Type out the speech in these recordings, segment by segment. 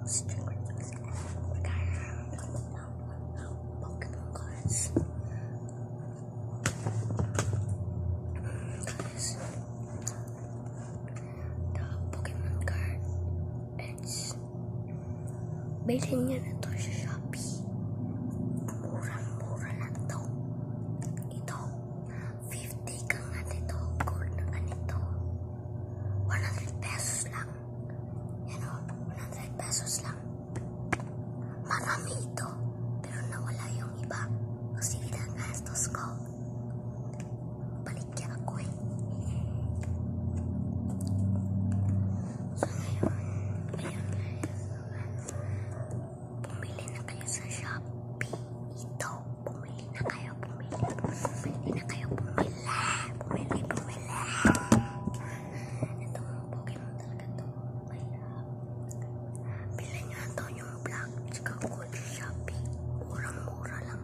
Pokemon cards. The Pokemon card, bilhin nyo na to sa Shopee. Murang-mura lang to. Ito, 50 ka nga dito. Gold na ganito. 100 pesos lang. Yan o, 100 pesos lang. Marami ito. Pero nawala yung iba. Kasi ginangastos ko. Balikya ako eh. So ngayon, bumili na kayo sa Shopee. Ito, bumili na kayo. Bumili na kayo. Bumili. Ito mga Pokemon talaga to. Kaya, bilhin nyo na to yung black tsaka gold sa Shopee. Murang-mura lang.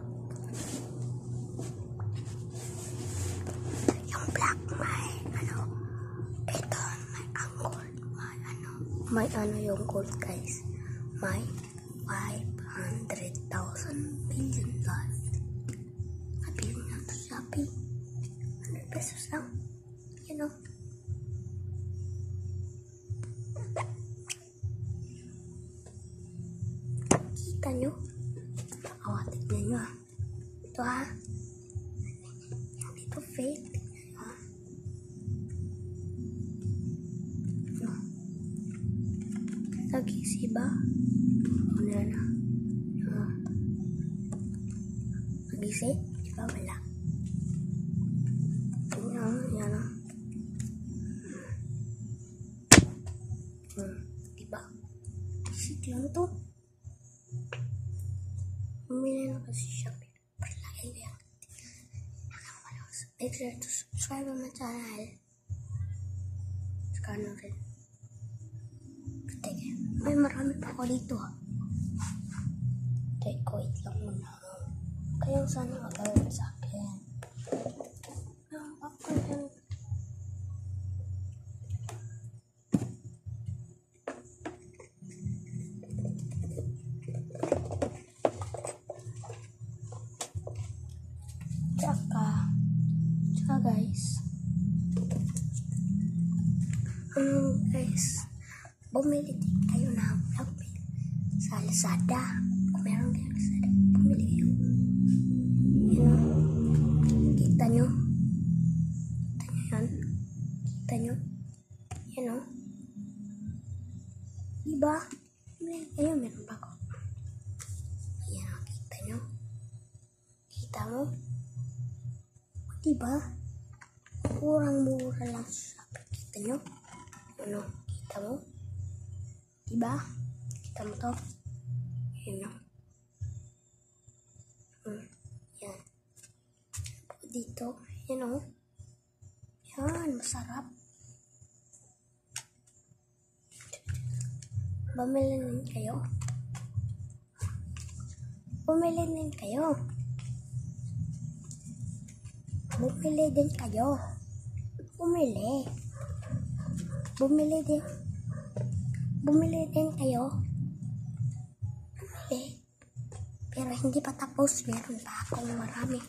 Yung black may ito may ang gold. May yung gold guys. May 500,000 billion life. Nabili nyo to sa Shopee. 100 pesos lang. Kita nyo? Tignan nyo ito ha. Ito fake. Nag-isi ba? Ano na? Nag-isi? Diba wala? Yan o. Diba? Isit lang to. Bumili na kasi Shopee. Palagay ko yan. Make sure to subscribe on my channel. Saka na rin. Teka, may marami pa ako dito ha. Teka, wait lang muna. Kaya sana magawin sa akin. Ako yan. Tsaka guys, bumili din kayo na vlog sa Lazada. Kung meron kayo Lazada, bumili kayo. Kita nyo? Kita nyo? Yan o. Diba? Ayun, meron pa ako. Yan o, kita nyo? Kita mo? Diba? Murang-mura lang sa Shopee. Kita nyo? Kita mo? Diba? Kita mo to? Yan o. Yan. Dito. Yan o. Yan. Masarap. Bumili din kayo. Bumili din kayo. Bumili din kayo. Bumili. Bumili din. Bumili din kayo. Bumili. Pero hindi pa tapos. Meron pa akong marami.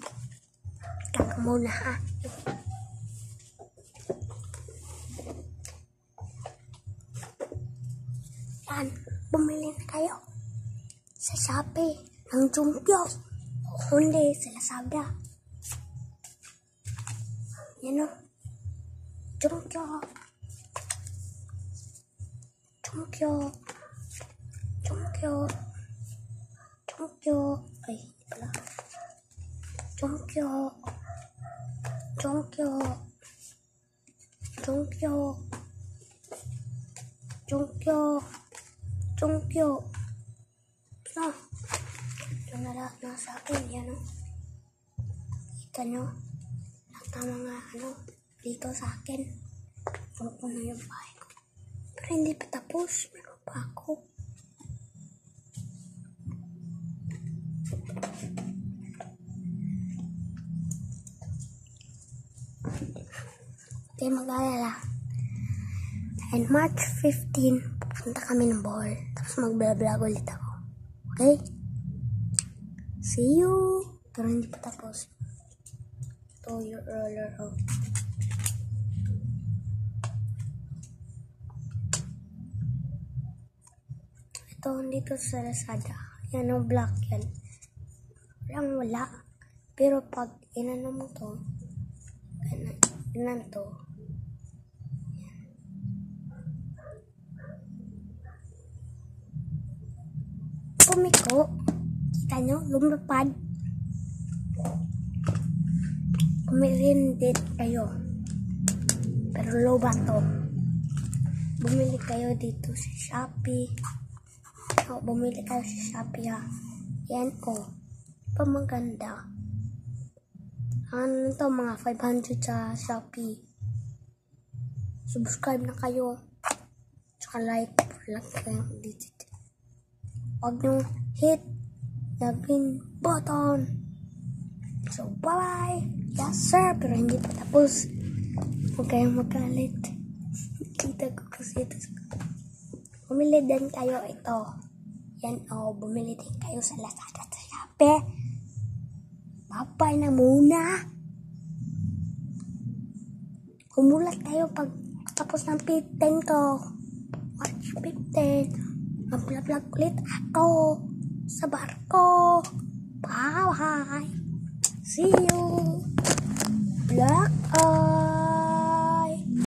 Kaka muna ha. Yan. Bumili na kayo. Sa Shopee. Ng Jumpyo. O hindi. Sa Lazada. Yan o. Jumpyo. Ay, hindi pala. Jumpyo. No. Ito na lahat na sa akin. Yan o. Kita nyo. Lahat na mga dito sa akin. Puno na yung bahay ko. Pero hindi pa tapos. Meron pa ako. Okay, mag-alala. And March 15, Punta kami ng ball. Tapos mag-vlog ulit ako. Okay? See you! Pero hindi pa tapos. Ito yung roller out. Ito, dito sa Lazada. Yan ang black yan. Wala. Pero pag inano mo to, ganun to. Pumiko. Kita nyo? Lumipad. Pumilindit kayo. Pero low ba to? Bumili kayo dito sa Shopee. Bumili kayo sa Shopee ha. Yan o. Pamaganda. Ano to, mga 500 sa Shopee. Subscribe na kayo. Tsaka like kayo dito. Huwag nyo hit the green button. So, bye-bye. Yes, sir. Pero hindi pa tapos. Huwag kayong magalit. Kita ko kasi ito. Bumili din kayo ito. Yan o. Bumili din kayo sa Lazada at Shopee. Bye-bye na muna. Humulat kayo pag tapos ng 15 ko. March 15. Mag-vlog ulit ako sa barko. Bye-bye. See you. Vlog